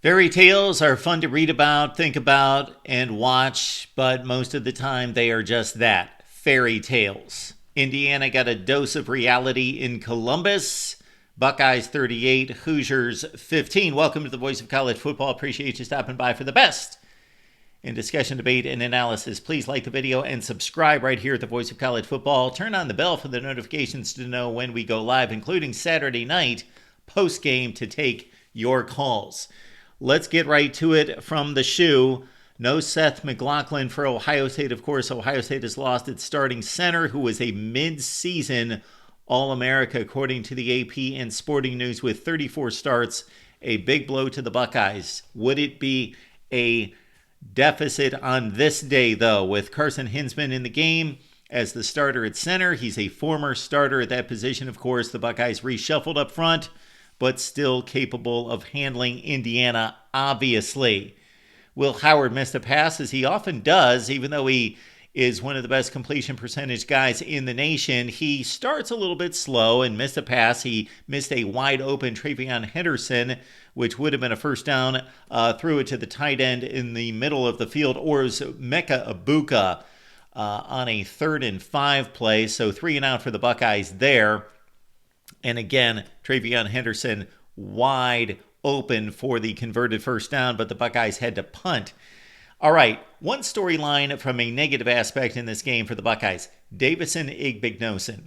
Fairy tales are fun to read about, think about, and watch, but most of the time they are just that, fairy tales. Indiana got a dose of reality in Columbus. Buckeyes 38, Hoosiers 15. Welcome to the Voice of College Football. Appreciate you stopping by for the best in discussion, debate, and analysis. Please like the video and subscribe right here at the Voice of College Football. Turn on the bell for the notifications to know when we go live, including Saturday night post-game to take your calls. Let's get right to it from the shoe. No Seth McLaughlin for Ohio State. Of course, Ohio State has lost its starting center, who was a mid-season All-America, according to the AP and Sporting News, with 34 starts. A big blow to the Buckeyes. Would it be a deficit on this day, though, with Carson Hinsman in the game as the starter at center? He's a former starter at that position, of course. The Buckeyes reshuffled up front, but still capable of handling Indiana, obviously. Will Howard missed a pass, as he often does, even though he is one of the best completion percentage guys in the nation. He starts a little bit slow and missed a pass. He missed a wide open Travion Henderson, which would have been a first down, threw it to the tight end in the middle of the field, or it was Mecca Abuka on a 3rd and 5 play. So 3 and out for the Buckeyes there. And again, Travion Henderson wide open for the converted first down, but the Buckeyes had to punt. All right, one storyline from a negative aspect in this game for the Buckeyes. Davison Igbinosun.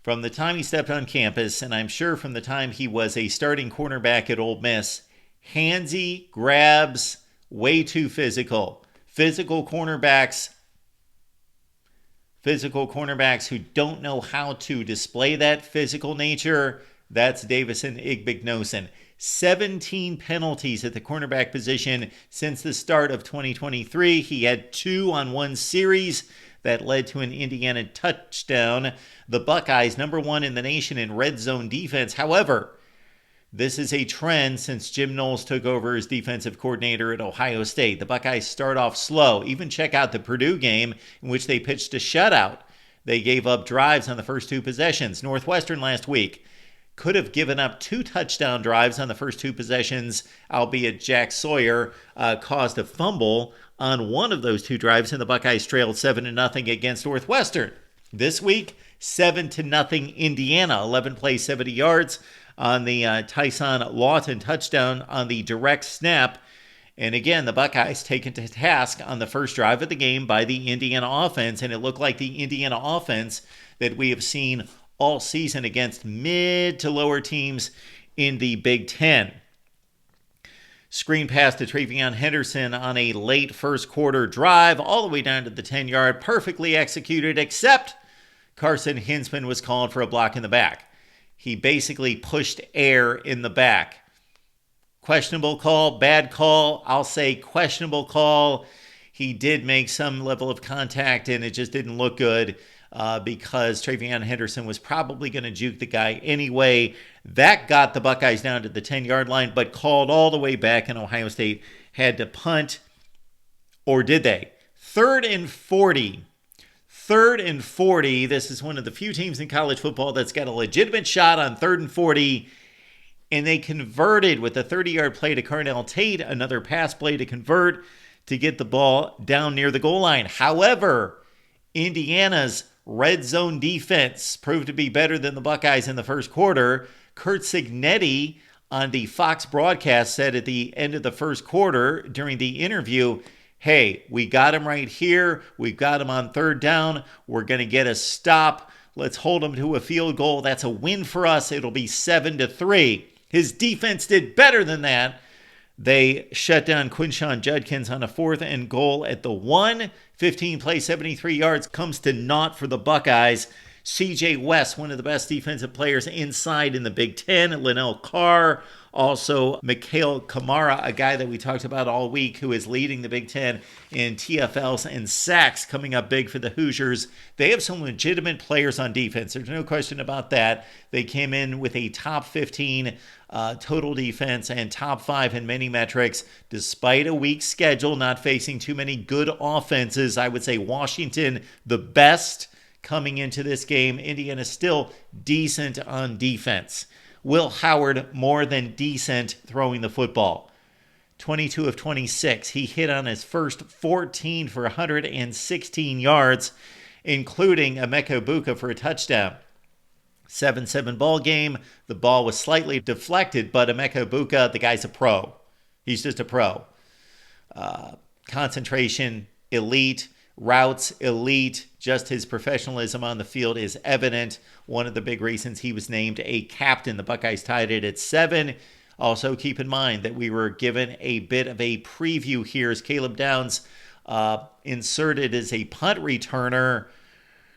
From the time he stepped on campus, and I'm sure from the time he was a starting cornerback at Ole Miss, handsy, grabs, way too physical. Physical cornerbacks who don't know how to display that physical nature, that's Davison Igbinosun. 17 penalties at the cornerback position since the start of 2023. He had 2 on one series that led to an Indiana touchdown. The Buckeyes, number 1 in the nation in red zone defense. However, this is a trend since Jim Knowles took over as defensive coordinator at Ohio State. The Buckeyes start off slow. Even check out the Purdue game in which they pitched a shutout. They gave up drives on the first 2 possessions. Northwestern last week could have given up 2 touchdown drives on the first 2 possessions, albeit Jack Sawyer caused a fumble on one of those 2 drives, and the Buckeyes trailed 7-0 against Northwestern. This week, 7-0 Indiana, 11 plays, 70 yards on the Tyson Lawton touchdown on the direct snap. And again, the Buckeyes taken to task on the first drive of the game by the Indiana offense, and it looked like the Indiana offense that we have seen all season against mid to lower teams in the Big Ten. Screen pass to Travion Henderson on a late first quarter drive, all the way down to the 10-yard, perfectly executed, except Carson Hinsman was called for a block in the back. He basically pushed air in the back. Questionable call, bad call. I'll say questionable call. He did make some level of contact, and it just didn't look good because Travion Henderson was probably going to juke the guy anyway. That got the Buckeyes down to the 10-yard line, but called all the way back, and Ohio State had to punt. Or did they? 3rd and 40. 3rd and 40. This is one of the few teams in college football that's got a legitimate shot on 3rd and 40. And they converted with a 30-yard play to Carnell Tate, another pass play to convert to get the ball down near the goal line. However, Indiana's red zone defense proved to be better than the Buckeyes in the first quarter. Curt Cignetti on the Fox broadcast said at the end of the first quarter during the interview, hey, we got him right here. We've got him on 3rd down. We're going to get a stop. Let's hold him to a field goal. That's a win for us. It'll be 7-3. His defense did better than that. They shut down Quinshon Judkins on a 4th and goal at the 1. 15 plays, 73 yards, comes to naught for the Buckeyes. C.J. West, one of the best defensive players inside in the Big Ten. Linnell Carr, also Mikhail Kamara, a guy that we talked about all week, who is leading the Big Ten in TFLs and sacks, coming up big for the Hoosiers. They have some legitimate players on defense. There's no question about that. They came in with a top 15 total defense and top 5 in many metrics, despite a weak schedule, not facing too many good offenses. I would say Washington the best coming into this game. Indiana still decent on defense. Will Howard, more than decent throwing the football. 22 of 26. He hit on his first 14 for 116 yards, including Emeka Egbuka for a touchdown. 7-7 ball game. The ball was slightly deflected, but Emeka Egbuka, the guy's a pro. He's just a pro. Concentration, elite. Routes, elite. Just his professionalism on the field is evident. One of the big reasons he was named a captain. The Buckeyes tied it at 7. Also, keep in mind that we were given a bit of a preview here as Caleb Downs inserted as a punt returner,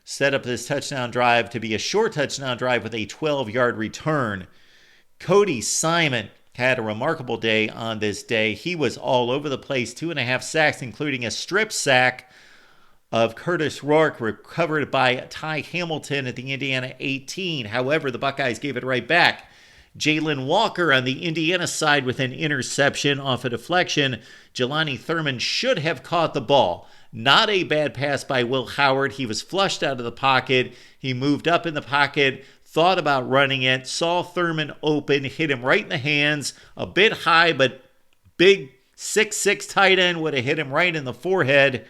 set up this touchdown drive to be a short touchdown drive with a 12-yard return. Cody Simon had a remarkable day on this day. He was all over the place, 2.5 sacks, including a strip sack of Curtis Rourke, recovered by Ty Hamilton at the Indiana 18. However, the Buckeyes gave it right back. Jalen Walker on the Indiana side with an interception off a deflection. Jelani Thurman should have caught the ball. Not a bad pass by Will Howard. He was flushed out of the pocket. He moved up in the pocket, thought about running it, saw Thurman open, hit him right in the hands, a bit high, but big 6'6" tight end would have hit him right in the forehead.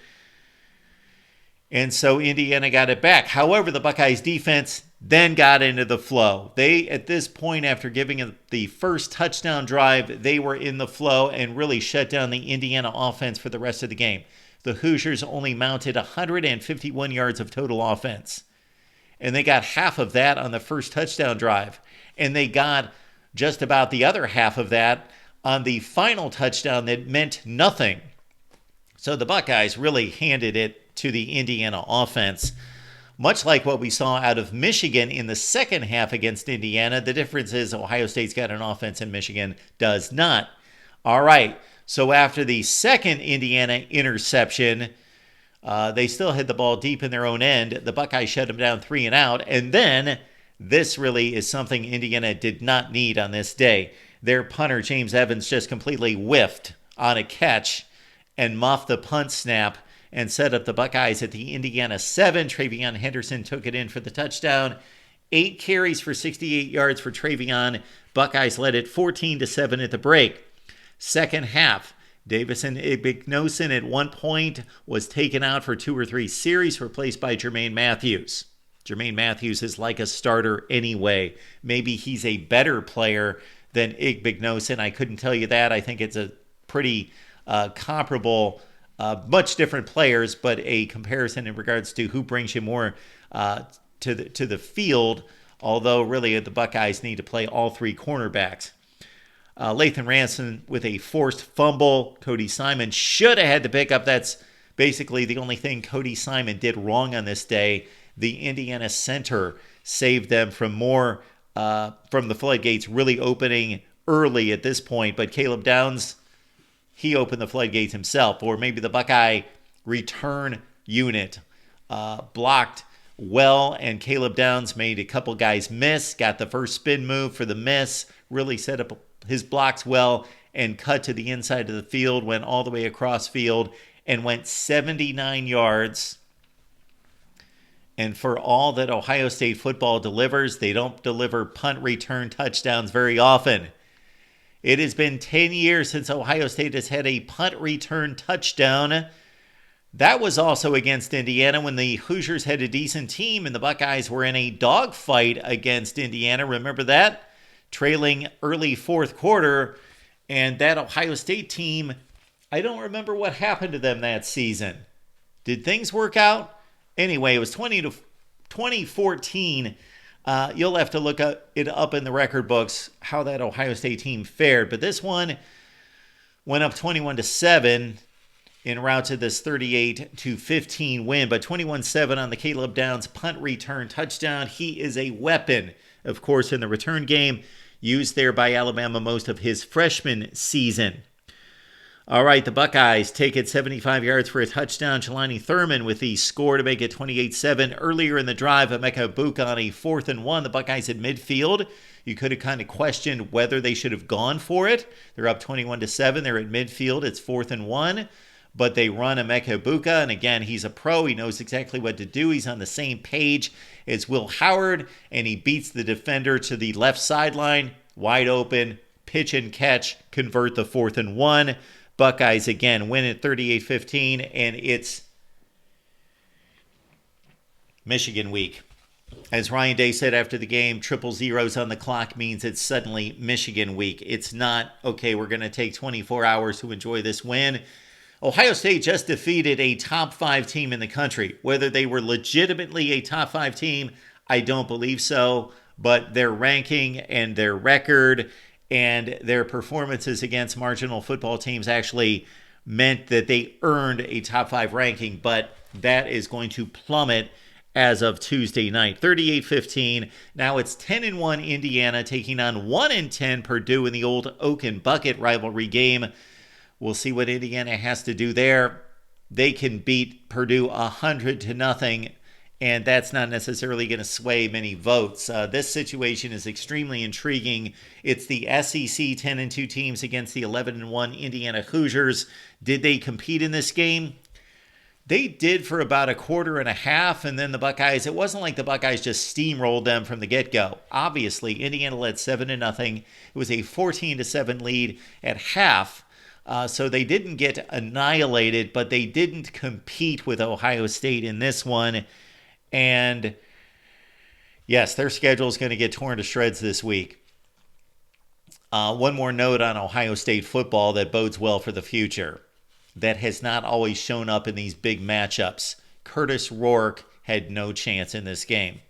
And so Indiana got it back. However, the Buckeyes defense then got into the flow. They, at this point, after giving it the first touchdown drive, they were in the flow and really shut down the Indiana offense for the rest of the game. The Hoosiers only mounted 151 yards of total offense. And they got half of that on the first touchdown drive. And they got just about the other half of that on the final touchdown that meant nothing. So the Buckeyes really handed it to the Indiana offense. Much like what we saw out of Michigan in the second half against Indiana, the difference is Ohio State's got an offense and Michigan does not. All right, so after the second Indiana interception, they still had the ball deep in their own end. The Buckeyes shut them down 3 and out, and then this really is something Indiana did not need on this day. Their punter, James Evans, just completely whiffed on a catch and muffed the punt snap and set up the Buckeyes at the Indiana 7. Travion Henderson took it in for the touchdown. 8 carries for 68 yards for Travion. Buckeyes led it 14-7 at the break. Second half, Davison Igbinosun at one point was taken out for 2 or 3 series, replaced by Jermaine Matthews. Jermaine Matthews is like a starter anyway. Maybe he's a better player than Igbinosun. I couldn't tell you that. I think it's a pretty comparable, much different players, but a comparison in regards to who brings you more to the field, although really the Buckeyes need to play all 3 cornerbacks. Lathan Ransom with a forced fumble. Cody Simon should have had the pickup. That's basically the only thing Cody Simon did wrong on this day. The Indiana center saved them from more, from the floodgates really opening early at this point, but Caleb Downs, he opened the floodgates himself, or maybe the Buckeye return unit blocked well, and Caleb Downs made a couple guys miss, got the first spin move for the miss, really set up his blocks well, and cut to the inside of the field, went all the way across field, and went 79 yards. And for all that Ohio State football delivers, they don't deliver punt return touchdowns very often. It has been 10 years since Ohio State has had a punt return touchdown. That was also against Indiana when the Hoosiers had a decent team and the Buckeyes were in a dogfight against Indiana. Remember that? Trailing early fourth quarter. And that Ohio State team, I don't remember what happened to them that season. Did things work out? Anyway, it was 2014. You'll have to look it up in the record books how that Ohio State team fared. But this one went up 21-7 en route to this 38-15 win. But 21-7 on the Caleb Downs punt return touchdown. He is a weapon, of course, in the return game, used there by Alabama most of his freshman season. All right, the Buckeyes take it 75 yards for a touchdown. Jelani Thurman with the score to make it 28-7. Earlier in the drive, Emeka Egbuka on a 4th and 1. The Buckeyes at midfield. You could have kind of questioned whether they should have gone for it. They're up 21-7. They're at midfield. It's 4th and 1. but they run Emeka Egbuka, and again, he's a pro. He knows exactly what to do. He's on the same page as Will Howard, and he beats the defender to the left sideline, wide open, pitch and catch, convert the 4th and 1. Buckeyes, again, win at 38-15, and it's Michigan week. As Ryan Day said after the game, triple zeros on the clock means it's suddenly Michigan week. It's not, okay, we're going to take 24 hours to enjoy this win. Ohio State just defeated a top 5 team in the country. Whether they were legitimately a top 5 team, I don't believe so. But their ranking and their record and their performances against marginal football teams actually meant that they earned a top 5 ranking. But that is going to plummet as of Tuesday night. 38-15. Now it's 10-1 Indiana taking on 1-10 Purdue in the old Oak and Bucket rivalry game. We'll see what Indiana has to do there. They can beat Purdue 100-0, and that's not necessarily going to sway many votes. This situation is extremely intriguing. It's the SEC 10-2 teams against the 11-1 Indiana Hoosiers. Did they compete in this game? They did for about a quarter and a half, and then the Buckeyes, it wasn't like the Buckeyes just steamrolled them from the get-go. Obviously, Indiana led 7-0. It was a 14-7 lead at half, so they didn't get annihilated, but they didn't compete with Ohio State in this one. And yes, their schedule is going to get torn to shreds this week. One more note on Ohio State football that bodes well for the future, that has not always shown up in these big matchups. Curtis Rourke had no chance in this game.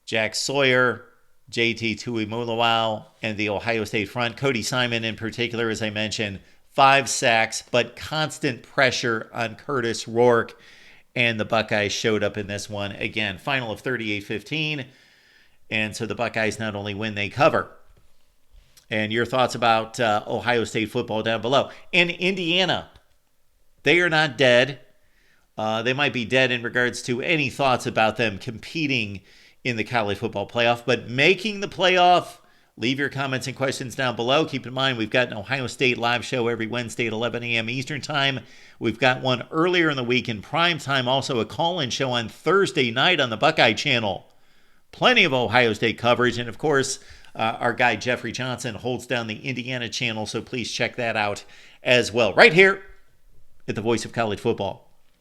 Jack Sawyer, JT Tuimoloau, and the Ohio State front, Cody Simon in particular, as I mentioned, 5 sacks, but constant pressure on Curtis Rourke, and the Buckeyes showed up in this one. Again, final of 38-15, and so the Buckeyes not only win, they cover. And your thoughts about Ohio State football down below. And Indiana, they are not dead. They might be dead in regards to any thoughts about them competing in the college football playoff. But making the playoff, leave your comments and questions down below. Keep in mind, we've got an Ohio State live show every Wednesday at 11 a.m. Eastern Time. We've got one earlier in the week in prime time, also a call-in show on Thursday night on the Buckeye channel. Plenty of Ohio State coverage. And, of course, our guy Jeffrey Johnson holds down the Indiana channel, so please check that out as well. Right here at the Voice of College Football.